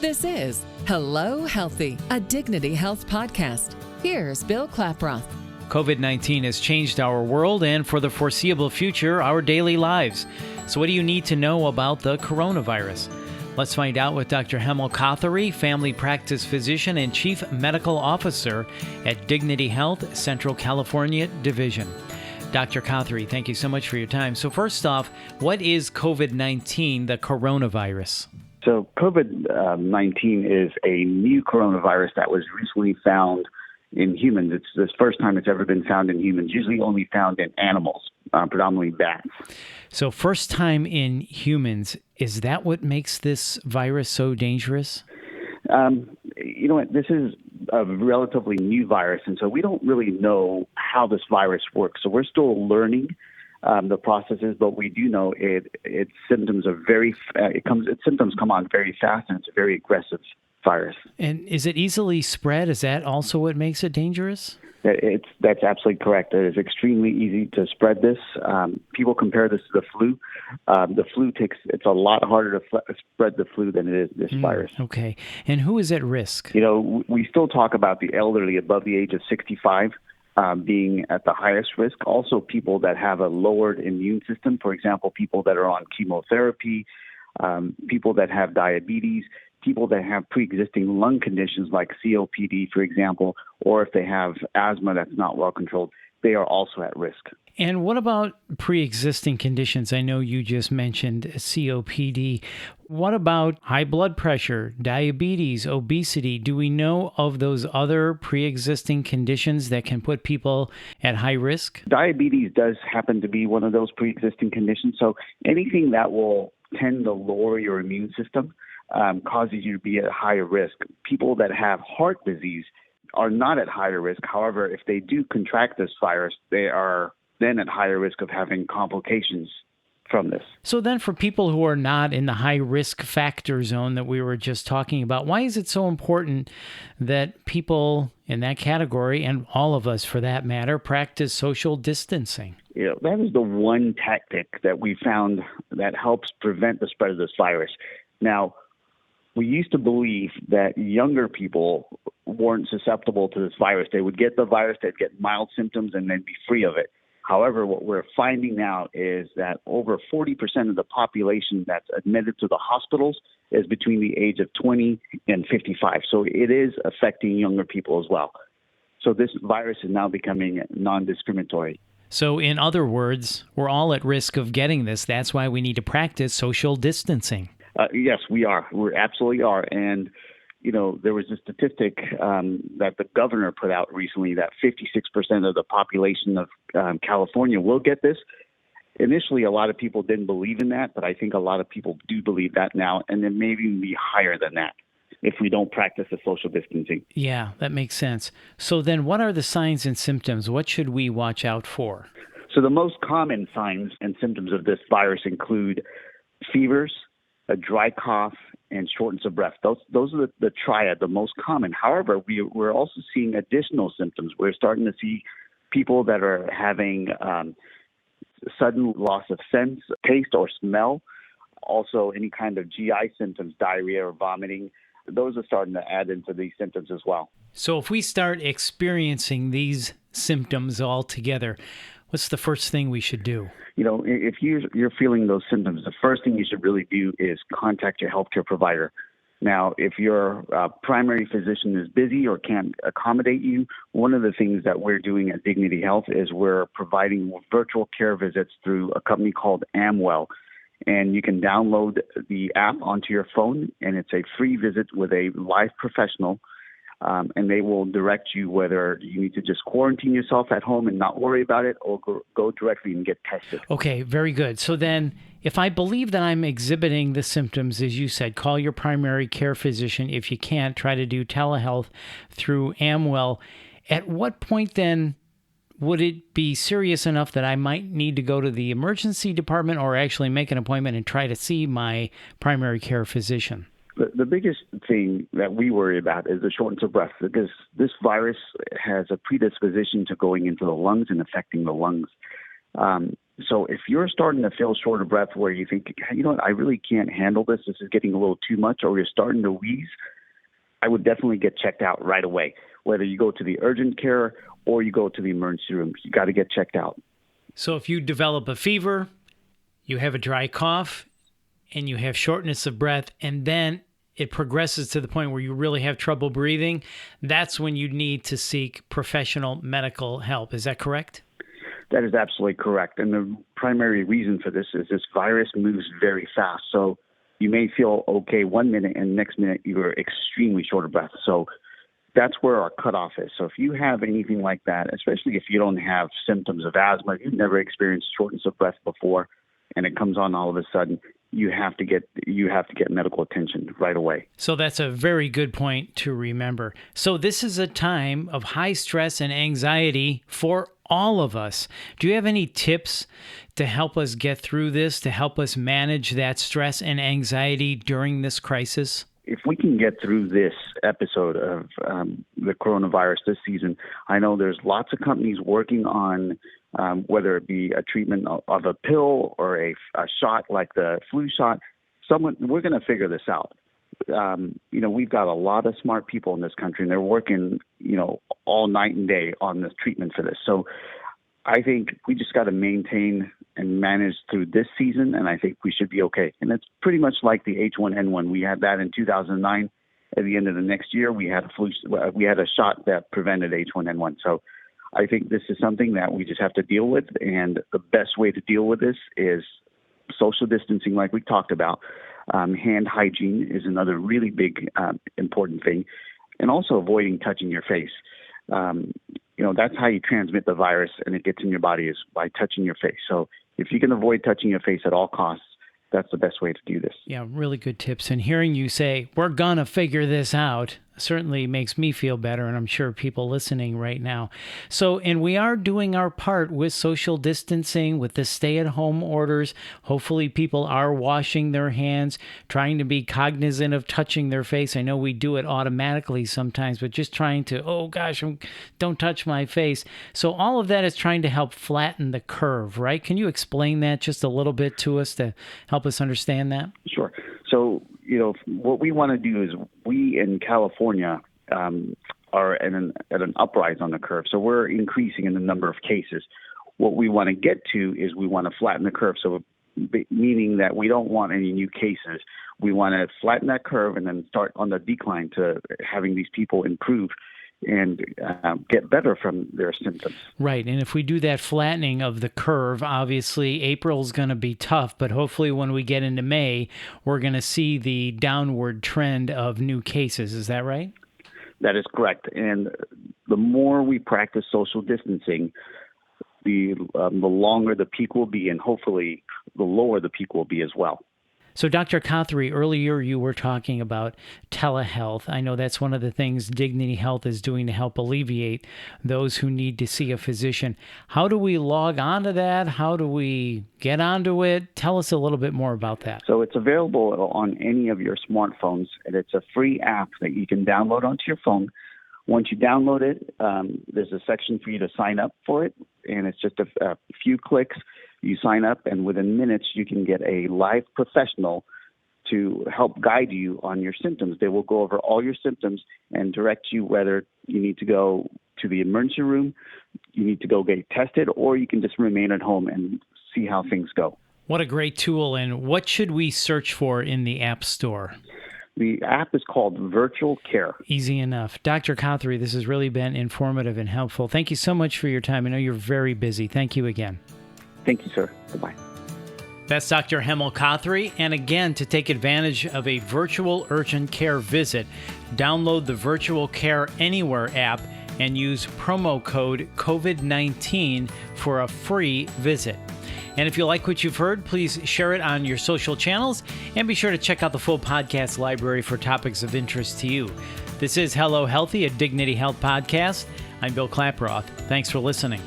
This is Hello Healthy, a Dignity Health podcast. Here's Bill Klaproth. COVID-19 has changed our world and, for the foreseeable future, our daily lives. So what do you need to know about the coronavirus? Let's find out with Dr. Hemel Kothari, family practice physician and chief medical officer at Dignity Health Central California Division. Dr. Kothari, thank you so much for your time. So first off, what is COVID-19, the coronavirus? So COVID-19 is a new coronavirus that was recently found in humans. It's the first time it's ever been found in humans, usually only found in animals, predominantly bats. So first time in humans, is that what makes this virus so dangerous? You know what? This is a relatively new virus, and so we don't really know how this virus works. So we're still learning the processes, but we do know its symptoms are its symptoms come on very fast, and it's a very aggressive virus. And is it easily spread? Is that also what makes it dangerous? That's absolutely correct. It is extremely easy to spread this. People compare this to the flu. It's a lot harder to spread the flu than it is this virus. Okay. And who is at risk? You know, we still talk about the elderly above the age of 65 being at the highest risk. Also, people that have a lowered immune system, for example, people that are on chemotherapy, people that have diabetes, people that have pre-existing lung conditions like COPD, for example, or if they have asthma that's not well controlled, they are also at risk. And what about pre-existing conditions? I know you just mentioned COPD. What about high blood pressure, diabetes, obesity? Do we know of those other pre-existing conditions that can put people at high risk? Diabetes does happen to be one of those pre-existing conditions. So anything that will tend to lower your immune system causes you to be at higher risk. People that have heart disease are not at higher risk. However, if they do contract this virus, they are then at higher risk of having complications from this. So then for people who are not in the high risk factor zone that we were just talking about, why is it so important that people in that category, and all of us for that matter, practice social distancing? You know, that is the one tactic that we found that helps prevent the spread of this virus. Now, we used to believe that younger people weren't susceptible to this virus. They would get the virus, they'd get mild symptoms, and they'd be free of it. However, what we're finding now is that over 40% of the population that's admitted to the hospitals is between the age of 20 and 55. So it is affecting younger people as well. So this virus is now becoming non-discriminatory. So in other words, we're all at risk of getting this. That's why we need to practice social distancing. Yes, we are. We absolutely are. And, you know, there was a statistic that the governor put out recently that 56% of the population of California will get this. Initially, a lot of people didn't believe in that, but I think a lot of people do believe that now, and then maybe even be higher than that if we don't practice the social distancing. Yeah, that makes sense. So then what are the signs and symptoms? What should we watch out for? So the most common signs and symptoms of this virus include fevers, a dry cough, and shortness of breath. Those are the triad, the most common. However, we're also seeing additional symptoms. We're starting to see people that are having sudden loss of sense, taste, or smell. Also, any kind of GI symptoms, diarrhea or vomiting. Those are starting to add into these symptoms as well. So if we start experiencing these symptoms all together, what's the first thing we should do? You know, if you're feeling those symptoms, the first thing you should really do is contact your healthcare provider. Now, if your primary physician is busy or can't accommodate you, one of the things that we're doing at Dignity Health is we're providing virtual care visits through a company called Amwell. And you can download the app onto your phone, and it's a free visit with a live professional. And they will direct you whether you need to just quarantine yourself at home and not worry about it, or go directly and get tested. Okay, very good. So then if I believe that I'm exhibiting the symptoms, as you said, call your primary care physician. If you can't, try to do telehealth through Amwell. At what point then would it be serious enough that I might need to go to the emergency department or actually make an appointment and try to see my primary care physician? The biggest thing that we worry about is the shortness of breath, because this virus has a predisposition to going into the lungs and affecting the lungs. So if you're starting to feel short of breath where you think, you know what, I really can't handle this, this is getting a little too much, or you're starting to wheeze, I would definitely get checked out right away. Whether you go to the urgent care or you go to the emergency room, you got to get checked out. So if you develop a fever, you have a dry cough, and you have shortness of breath, and then it progresses to the point where you really have trouble breathing, that's when you need to seek professional medical help. Is that correct? That is absolutely correct. And the primary reason for this is this virus moves very fast. So you may feel okay 1 minute and next minute you're extremely short of breath. So that's where our cutoff is. So if you have anything like that, especially if you don't have symptoms of asthma, if you've never experienced shortness of breath before, and it comes on all of a sudden, you have to get medical attention right away. So that's a very good point to remember. So this is a time of high stress and anxiety for all of us. Do you have any tips to help us get through this, to help us manage that stress and anxiety during this crisis? If we can get through this episode of the coronavirus this season, I know there's lots of companies working on whether it be a treatment of a pill or a shot like the flu shot. We're going to figure this out. We've got a lot of smart people in this country, and they're working, all night and day on this treatment for this. So I think we just got to maintain and manage through this season, and I think we should be okay. And it's pretty much like the H1N1. We had that in 2009. At the end of the next year, we had a shot that prevented H1N1. So I think this is something that we just have to deal with, and the best way to deal with this is social distancing, like we talked about. Hand hygiene is another really big, important thing, and also avoiding touching your face. That's how you transmit the virus and it gets in your body, is by touching your face. So if you can avoid touching your face at all costs, that's the best way to do this. Yeah, really good tips. And hearing you say, we're going to figure this out, certainly makes me feel better, and I'm sure people listening right now. So, and we are doing our part with social distancing, with the stay-at-home orders. Hopefully people are washing their hands, trying to be cognizant of touching their face. I know we do it automatically sometimes, but just trying to, don't touch my face. So all of that is trying to help flatten the curve, right? Can you explain that just a little bit to us to help us understand that? Sure. So, what we want to do is, we in California are at an uprise on the curve. So we're increasing in the number of cases. What we want to get to is we want to flatten the curve. So meaning that we don't want any new cases. We want to flatten that curve and then start on the decline to having these people improve and get better from their symptoms. Right. And if we do that flattening of the curve, obviously April's going to be tough, but hopefully when we get into May, we're going to see the downward trend of new cases. Is that right? That is correct. And the more we practice social distancing, the longer the peak will be, and hopefully the lower the peak will be as well. So, Dr. Cothery, earlier you were talking about telehealth. I know that's one of the things Dignity Health is doing to help alleviate those who need to see a physician. How do we log on to that? How do we get onto it? Tell us a little bit more about that. So it's available on any of your smartphones, and it's a free app that you can download onto your phone. Once you download it, there's a section for you to sign up for it, and it's just a few clicks. You sign up, and within minutes, you can get a live professional to help guide you on your symptoms. They will go over all your symptoms and direct you whether you need to go to the emergency room, you need to go get tested, or you can just remain at home and see how things go. What a great tool, and what should we search for in the App Store? The app is called Virtual Care. Easy enough. Dr. Cothery, this has really been informative and helpful. Thank you so much for your time. I know you're very busy. Thank you again. Thank you, sir. Goodbye. That's Dr. Hemel Cothery. And again, to take advantage of a virtual urgent care visit, download the Virtual Care Anywhere app and use promo code COVID-19 for a free visit. And if you like what you've heard, please share it on your social channels and be sure to check out the full podcast library for topics of interest to you. This is Hello Healthy, a Dignity Health podcast. I'm Bill Klaproth. Thanks for listening.